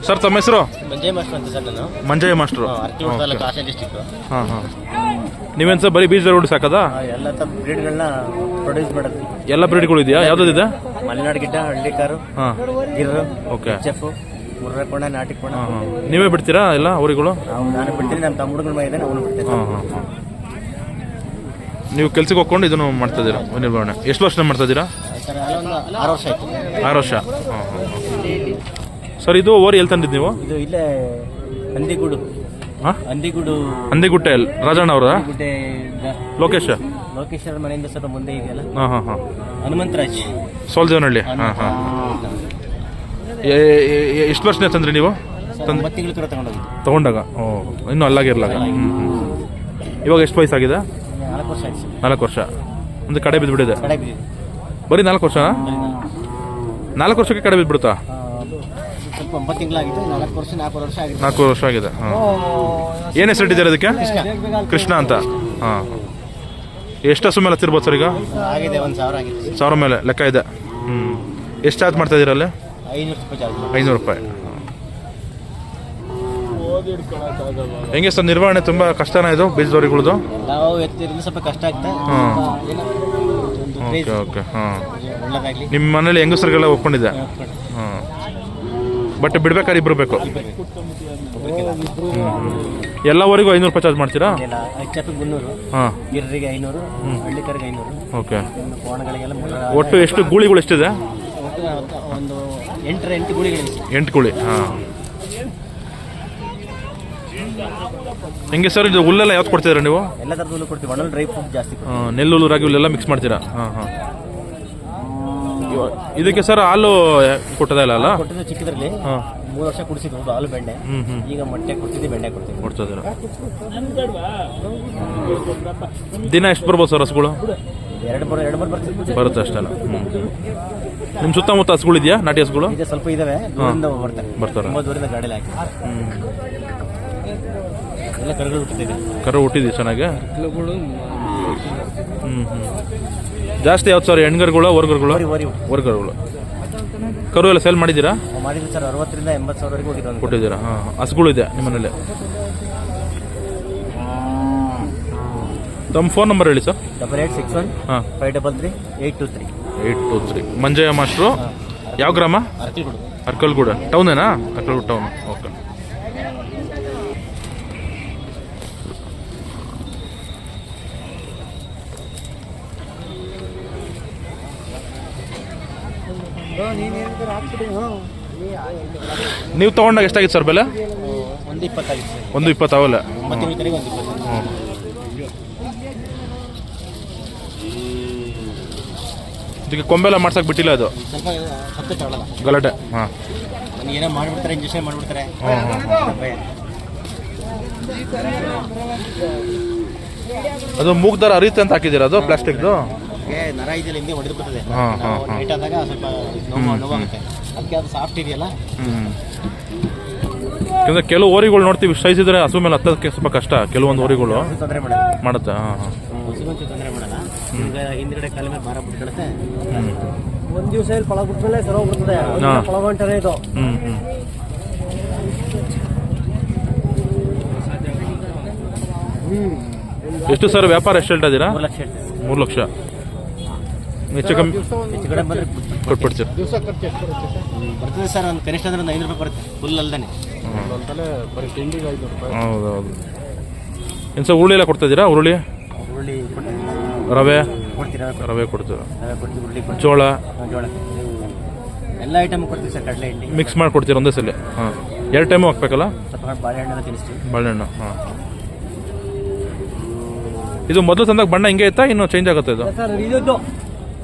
Sir ತಮ್ಮ ಹೆಸರು? ಮಂಜಯ್ master ಅಂತ ಸರ್ ನಾನು. ಮಂಜಯ್ಯ ಮಾಸ್ಟ್ರು. ಹಾಸನ ಡಿಸ್ಟ್ರಿಕ್ಟ್. ಹಾಂ ಹಾಂ. ನೀವೇನು ಸರ್ ಬರೀ ಬೀಜ ರೋಡ್ ಸಾಕದಾ? ಎಲ್ಲ ಬ್ರೀಡ್ಗಳನ್ನ ಪ್ರೊಡ್ಯೂಸ್ ಮಾಡೋದು. ಎಲ್ಲ ಬ್ರೀಡ್ಗಳು ಇದೆಯಾ? ಯಾವ್ದಿದೆ? ಮಲೆನಾಡು ಗಿಡ್ಡ, ಹಳ್ಳಿಕಾರು, ಹಾಂ, ಗಿರ್ರು, ಓಕೆ, ಚೆಫ್, ಮುರ್ರೆ ಕೋಣ, ನಾಟಿ ಕೋಣ. ನೀವೇ ಬಿಡ್ತೀರಾ ಎಲ್ಲ ಊರುಗಳು? ನಾನು ಬಿಡ್ತೀನಿ, ನಮ್ಮ ತಮ್ಮಗಳು ಇದ್ದಾನೆ, ಅವನು ಬಿಡ್ತೀನಿ. ಹಾಂ ಹಾಂ ಹಾಂ. ನೀವು ಕೆಲ್ಸಕ್ಕೆ ಹೋಗ್ಕೊಂಡು ಇದನ್ನು ಮಾಡ್ತಾ ಇದ್ದೀರಾ ನಿರ್ವಹಣೆ? ಎಷ್ಟು ವರ್ಷ ಮಾಡ್ತಾ ಇದ್ದೀರಾ? ಸರ್ ಅಲ್ಲೊಂದು 6 ವರ್ಷ ಆಯ್ತು. 6 ವರ್ಷ. ಹಾಂ ಹಾಂ. ಸರ್ ಇದು ಓರಿ ಎಲ್ಲಿ ತಂದಿದ್ದು ನೀವು? ಇದು ಇಲ್ಲೇ ಹಂದಿಗೂಡು. ಹಾಂ, ಹಂದಿಗುಟ್ಟೆ ರಾಜಣ್ಣ ಅವರ? ಲೋಕೇಶ್ ಲೋಕೇಶ್ವರ ಮನೆಯಿಂದ ಸ್ವಲ್ಪ ಮುಂದೆ ಇದೆಯಲ್ಲ. ಹಾಂ ಹಾಂ ಹಾಂ. ಹನುಮಂತರಾಜ್ ಸೋಲ್ಜೇವನಹಳ್ಳಿ. ಹಾಂ ಹಾಂ. ಎಷ್ಟು ವರ್ಷ ತಂದ್ರಿ ನೀವು? 9 ತಿಂಗಳು ತಗೊಂಡಾಗ? ಓ, ಇನ್ನೂ ಅಲ್ಲಾಗಿರ್ಲಾಗ. ಇವಾಗ ಎಷ್ಟು ವಯಸ್ಸಾಗಿದೆ? 4 ವರ್ಷ ಆಯ್ತು. 4 ವರ್ಷ. ಒಂದು ಕಡೆ ಬಿದ್ದುಬಿಟ್ಟಿದೆ. ಬರೀ 4 ವರ್ಷ? 4 ವರ್ಷಕ್ಕೆ ಕಡೆ ಬಿದ್ದುಬಿಡುತ್ತಾ? ಸ್ವಲ್ಪ 9 ತಿಂಗಳಾಗಿದೆ. 4 ವರ್ಷ 4 ವರ್ಷ ಆಗಿದೆ. ಹಾಂ. ಏನು ಹೆಸರು ಇಟ್ಟಿದ್ದಾರೆ ಅದಕ್ಕೆ? ಕೃಷ್ಣ ಅಂತ. ಹಾಂ. ಎಷ್ಟು ಹಸು ಮೇಲೆ ಹತ್ತಿರ್ಬೋದು ಸರ್ ಈಗ? ಆಗಿದೆ, 1,000 ಆಗಿದೆ. 1,000 ಮೇಲೆ ಲೆಕ್ಕ ಇದೆ. ಎಷ್ಟು ಚಾರ್ಜ್ ಮಾಡ್ತಾ ಇದ್ದೀರಾ ಅಲ್ಲಿ? 500 ರೂಪಾಯಿ ಚಾರ್ಜ್. 500 ರೂಪಾಯಿ. ಹೆಂಗೆ ಸರ್ ನಿರ್ವಹಣೆ? ತುಂಬ ಕಷ್ಟನಾ ಇದು ಬೀಜದವರಿಗಳದು? ನಾವು ಎತ್ತಿರಿಂದ ಸ್ವಲ್ಪ ಕಷ್ಟ ಆಗ್ತದೆ. ಹಾಂ, ಓಕೆ ಓಕೆ. ಹಾಂ, ನಿಮ್ಮ ಮನೇಲಿ ಹೆಂಗಸರಿಗೆಲ್ಲ ಒಪ್ಕೊಂಡಿದೆ? ಹಾಂ. ಬಟ್ ಬಿಡ್ಬೇಕಾದ್ರೆ ಇಬ್ಬರು ಬೇಕು. ಎಲ್ಲವರೆಗೂ 500 ರೂಪಾಯಿ ಚಾರ್ಜ್ ಮಾಡ್ತೀರಾ? ಹೆಚ್ಚಪ್ಪಿಗೆ 300. ಹಾಂ, ಗಿರ್ರಿಗೆ 500, ಹಳ್ಳಿಕರಿಗೆ 500. ಓಕೆ. ಕೋಣಗಳಿಗೆಲ್ಲ ಒಟ್ಟು ಎಷ್ಟು ಗೂಳಿಗಳು ಎಷ್ಟಿದೆ? ಒಂದು 8 ಗೂಳಿಗಳಿವೆ. 8 ಗೂಳಿ. ಹಾಂ. ಹೆಂಗೆ ಸರ್ ಇದು ಹುಲ್ಲೆಲ್ಲ ಯಾವ್ದು ಕೊಡ್ತಿದ್ದೀರಾ ನೀವು? ಎಲ್ಲ ಥರದ ಹುಲ್ಲು ಕೊಡ್ತೀವಿ. ಒಣ ಡ್ರೈ ಫುಡ್ ಜಾಸ್ತಿ. ನೆಲ್ಲು ಹುಲ್ಲು, ರಾಗಿ ಹುಲ್ಲೆಲ್ಲ ಮಿಕ್ಸ್ ಮಾಡ್ತೀರಾ? ಹಾಂ ಹಾಂ. ಇದಕ್ಕೆ ಸರ್ ಹಾಲು ಕೊಟ್ಟದ ಇಲ್ಲ ಅಲ್ಲ? ಕೊಟ್ಟಿದ್ದು ಚಿಕ್ಕದ್ರಲ್ಲಿ 3 ವರ್ಷ ಕುಡಿಸಿದ್ವಿ ಹಾಲು ಬೆಣ್ಣೆ. ಈಗ ಮೊಟ್ಟೆ ಕೊಡ್ತಿದ್ವಿ, ಬೆಣ್ಣೆ ಕೊಡ್ತೀವಿ. ಕೊಡ್ತಿದ್ದೀರಾ? ದಿನ ಎಷ್ಟು ಬರ್ಬೋದು ಸರ್ ಹಸುಗಳು? 2 ಬರ್ತೀವಿ. ಬರುತ್ತೆ ಅಷ್ಟಲ್ಲ? ನಿಮ್ಮ ಸುತ್ತಮುತ್ತ ಹಸುಗಳಿದೆಯಾ? ನಾಟಿ ಹಸುಗಳು ಸ್ವಲ್ಪ ಇದಾವೆ. ಬರ್ತಾರೆ. 9 ದೂರದಿಂದ ಗಾಡಿಯಲ್ಲಿ ಹಾಕಿ ಎಲ್ಲ ಕರುಗಳು ಹುಟ್ಟಿದೆ. ಕರು ಹುಟ್ಟಿದ್ವಿ ಚೆನ್ನಾಗಿ. ಜಾಸ್ತಿ ಯಾವ್ದು ಸರ್? ಹೆಣ್ಗರುಗಳು, ವರ್ಗರುಗಳು? ವರ್ಗರುಗಳು. ಕರು ಎಲ್ಲ ಸೇಲ್ ಮಾಡಿದ್ದೀರಾ? ಮಾಡಿದ್ವಿ ಸರ್. 60 ರಿಂದ 80 ಸಾವಿರವರೆಗೂ ಹೋಗಿದ್ದು ಕೊಟ್ಟಿದ್ದೀರಾ? ಹಾಂ. ಹಸುಗಳು ಇದೆ ನಿಮ್ಮನೇಲಿ? ತಮ್ಮ ಫೋನ್ ನಂಬರ್ ಹೇಳಿ ಸರ್. 8861 533 823. 823. ಮಂಜಯ್ಯ ಮಾಸ್ಟ್ರು. ಯಾವ ಗ್ರಾಮ? ಅರ್ಕಲ್ಗೂಡ. ಟೌನೇನಾ? ಅರ್ಕಲ್ಗೂಡ ಟೌನ್. ಓಕೆ. ನೀವು ತಗೊಂಡಾಗ ಎಷ್ಟಾಗಿತ್ತು ಸರ್ ಬೆಲೆ? 120 ಆಗಿತ್ತು. 120 ಅವಲ್ಲ? ಇದಕ್ಕೆ ಕೊಂಬೆಲ್ಲ ಮಾಡ್ಸಕ್ ಬಿಟ್ಟಿಲ್ಲ ಅದು? ಗಲಾಟೆ. ಹಾಂ, ಏನೋ ಮಾಡಿಬಿಡ್ತಾರೆ, ಇಂಜೆಕ್ಷನ್ ಮಾಡಿಬಿಡ್ತಾರೆ. ಅದು ಮೂಗ್ದಾರ ಅರಿಯುತ್ತೆ ಅಂತ ಹಾಕಿದ್ದೀರಾ? ಅದು ಪ್ಲಾಸ್ಟಿಕ್ದು ನರ ಇದೆಯಲ್ಲ, ಹಿಂದೆ ಹೊಡೆದು ಬರ್ತದೆ. ನೈಟ್ ಆದಾಗ ಸ್ವಲ್ಪ ನೋವಾಗುತ್ತೆ. ಅದಕ್ಕೆ ಅದು ಸಾಫ್ಟ್ ಇದೆಯಲ್ಲ. ಯಾಕಂದ್ರೆ ಕೆಲವು ಓರಿಗಳು ನೋಡ್ತೀವಿ ಸೈಜ್ ಇದ್ರೆ ಹಸು ಮೇಲೆ ಹತ್ತೋದಕ್ಕೆ ಸ್ವಲ್ಪ ಕಷ್ಟ. ಕೆಲವೊಂದು ಓರಿಗಳು ತೊಂದರೆ ಮಾಡುತ್ತೆ. ಹಾಂ ಹಾಂ. ಹಸುಗಂತೂ ತೊಂದರೆ ಮಾಡಲ್ಲ. ಹಿಂದ್ಗಡೆ ಕಾಲ ಮೇಲೆ ಭಾರ ಬಿಟ್ಕೊಳುತ್ತೆ. ಒಂದು ದಿವಸ ಇಲ್ಲಿ ಪಳ ಬಿಟ್ಮೇಲೆ ಸರ ಹೋಗ್ಬಿಡ್ತದೆ. ಪಳ ಗಂಟೆ ಇದು. ಎಷ್ಟು ಸರ್ ವ್ಯಾಪಾರ? ಎಷ್ಟು ಹೇಳ್ತಾ ಇದ್ದೀರಾ? 3 ಲಕ್ಷ ಹೇಳ್ತೀವಿ. 3 ಲಕ್ಷ. ಹೆಚ್ಚು ಕಮ್ಮಿ ಬಂದರೆ ಕೊಟ್ಬಿಡ್ತೀರ? ಬರ್ತದೆ ಸರ್. ಒಂದು ಕನಿಷ್ಠ ಅಂದ್ರೆ 500 ರೂಪಾಯಿ ಬರುತ್ತೆ. ಫುಲ್ ಅಲ್ದಾನೆ. ಹೌದೌದು. ಏನು ಸರ್ ಹುರುಳಿ ಎಲ್ಲ ಕೊಡ್ತಾ ಇದ್ದೀರಾ? ಹುರುಳಿ ರವೆ ಕೊಡ್ತೀರಾ? ಜೋಳ ಎಲ್ಲ ಐಟಮ್ ಕೊಡ್ತೀವಿ ಸರ್. ಕಡಲೆ ಹಿಂಡಿ ಮಿಕ್ಸ್ ಮಾಡಿ ಕೊಡ್ತೀರಾ ಒಂದೇ ಸಲ? ಹಾಂ. 2 ಟೈಮು ಹಾಕ್ಬೇಕಲ್ಲ? ಸ್ವಲ್ಪ ಬಾಳೆಹಣ್ಣೆಲ್ಲ ತಿನ್ನಿಸ್ತೀವಿ. ಬಾಳೆಹಣ್ಣು. ಹಾಂ. ಇದು ಮೊದಲು ತಂದಾಗ ಬಣ್ಣ ಹಿಂಗೆ ಇತ್ತಾ ಇನ್ನು ಚೇಂಜ್ ಆಗುತ್ತೆ? ಇದು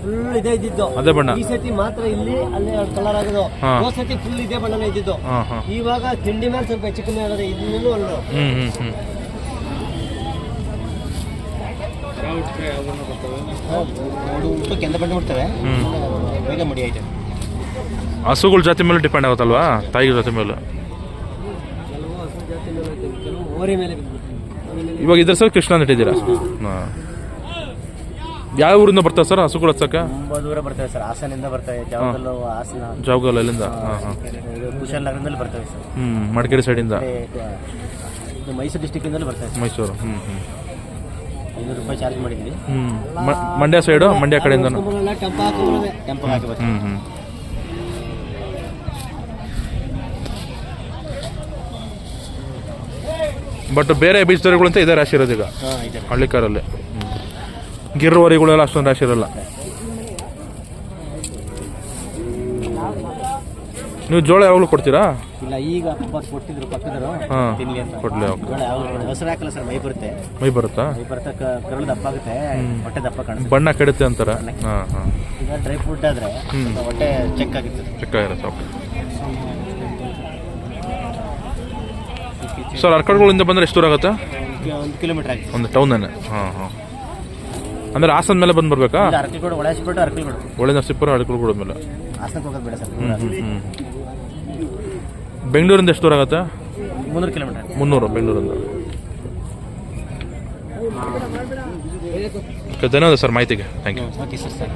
ಫುಲ್ ಇದೇ ಇದ್ದಿದ್ದು. ಅದೇ ಬಣ್ಣ. ಈ ಸತಿ ಮಾತ್ರ ಇಲ್ಲಿ ಅಲ್ಲಿ ಕಲರ್ ಆಗೋದು. ಹೋದ ಸತಿ ಫುಲ್ ಇದೇ ಬಣ್ಣನೇ ಇದ್ದಿದ್ದು. ಇವಾಗ ತಿಂಡಿ ಮೇಲೆ ಸ್ವಲ್ಪ ಹೆಚ್ಚು ಕಮ್ಮಿ ಆಗೋದು. ಇದನ್ನೂ ಅಲ್ಲ. ಕೆಂದ ಬಣ್ಣ ಬಿಡ್ತವೆ, ಬೇಗ ಮಡಿ ಆಯ್ತು. ಹಸುಗಳ ಜಾತಿ ಮೇಲೆ ಡಿಪೆಂಡ್ ಆಗುತ್ತಲ್ವಾ? ತಾಯಿಗಳ ಜಾತಿ ಮೇಲೆ. ಇವಾಗ ಇದ್ರ ಸರ್ ಕೃಷ್ಣ ಅಂತ ಇಟ್ಟಿದ್ದೀರಾ? ಹಾಂ. ಯಾವ ಊರಿಂದ ಬರ್ತಾವೆ ಸರ್ ಹಸುಗಳು ಹಚ್ಚಕ್ಕೆ? ತುಂಬ ದೂರ ಬರ್ತವೆ ಸರ್. ಹಾಸನಿಂದ ಬರ್ತವೆ, ಜಾವಗಲ್ಲು, ಹಾಸನ, ಜಾವಗಲ್ ಅಲ್ಲಿಂದ. ಹಾಂ ಹಾಂ. ಇದು ಕುಶಾಲನಗರದಲ್ಲಿ ಬರ್ತವೆ ಸರ್. ಮಡಿಕೇರಿ ಸೈಡಿಂದ. ಇದು ಮೈಸೂರು ಡಿಸ್ಟಿಕ್ಕಿಂದಲೂ ಬರ್ತವೆ ಸರ್. ಮೈಸೂರು. 500 ರೂಪಾಯಿ ಚಾರ್ಜ್ ಮಾಡಿದ್ವಿ. ಮಂಡ್ಯ ಸೈಡು, ಮಂಡ್ಯ ಕಡೆಯಿಂದ. ಟೆಂಪೋ ಹಾಕಿ ಬರ್ತೀವಿ. ಬಟ್ ಬೇರೆ ಬೀಚ್ ಅಂತ ಇದೇ ರಾಶಿ ಇರೋದು ಈಗ ಹಳ್ಳಿಕಾರಲ್ಲಿ. ಗಿರ್ವರಿಗಳೆಲ್ಲ ಅಷ್ಟೊಂದು ರಾಶಿ ಇರಲ್ಲ. ನೀವು ಜೋಳ ಯಾವಾಗಲೂ ಕೊಡ್ತೀರಾ? ಇಲ್ಲ, ಈಗ ಕೊಟ್ಟಿದ್ರು ಪಕ್ಕದರು ತಿನ್ಲಿ ಅಂತ. ಕೊಡ್ಲಿ. ಹೆಸರು ಹಾಕಲ್ಲ ಸರ್, ಮೈ ಬರುತ್ತೆ. ಮೈ ಬರುತ್ತಾ? ಮೈ ಬರುತ್ತೆ, ಕರುಳು ದಪ್ಪ ಆಗುತ್ತೆ, ಹೊಟ್ಟೆ ದಪ್ಪ ಕಾಣುತ್ತೆ, ಬಣ್ಣ ಕೆಡುತ್ತೆ ಅಂತಾರೆ. ಹಾಂ ಹಾಂ. ಈಗ ಡ್ರೈ ಫ್ರೂಟ್ ಆದರೆ ಹೊಟ್ಟೆ ಚೆಕ್ ಆಗುತ್ತೆ. ಚೆಕ್ ಆಗಿರುತ್ತೆ. Okay sir. ಅರ್ಕಡ್ಗಳಿಂದ ಬಂದರೆ ಎಷ್ಟು ದೂರ ಆಗುತ್ತೆ? 1 ಕಿಲೋಮೀಟರ್ ಆಗಿದೆ. ಒಂದು ಟೌನನ್ನೇ. ಹಾಂ ಹಾಂ. ಅಂದರೆ ಹಾಸನ ಮೇಲೆ ಬಂದು ಬರಬೇಕಾ? ಅರಕಲ್ಗೋಡು, ಒಳಸ್ಬಿಟ್ಟು ಅರಕಲ್ಗೋಡು, ಒಳ್ಳೆ ನರಸೀಪುರ, ಅರಕಲ್ಗೋಡು ಮೇಲೆ. ಹಾಸನಕ್ಕೆ ಹೋಗೋದು ಬೇಡ ಸರ್. ಬೆಂಗಳೂರಿಂದ ಎಷ್ಟು ದೂರ ಆಗುತ್ತೆ? 300 ಕಿಲೋಮೀಟರ್. 300 ಬೆಂಗಳೂರಿಂದ. ಧನ್ಯವಾದ ಸರ್ ಮಾಹಿತಿಗೆ. Thank you. Okay sir.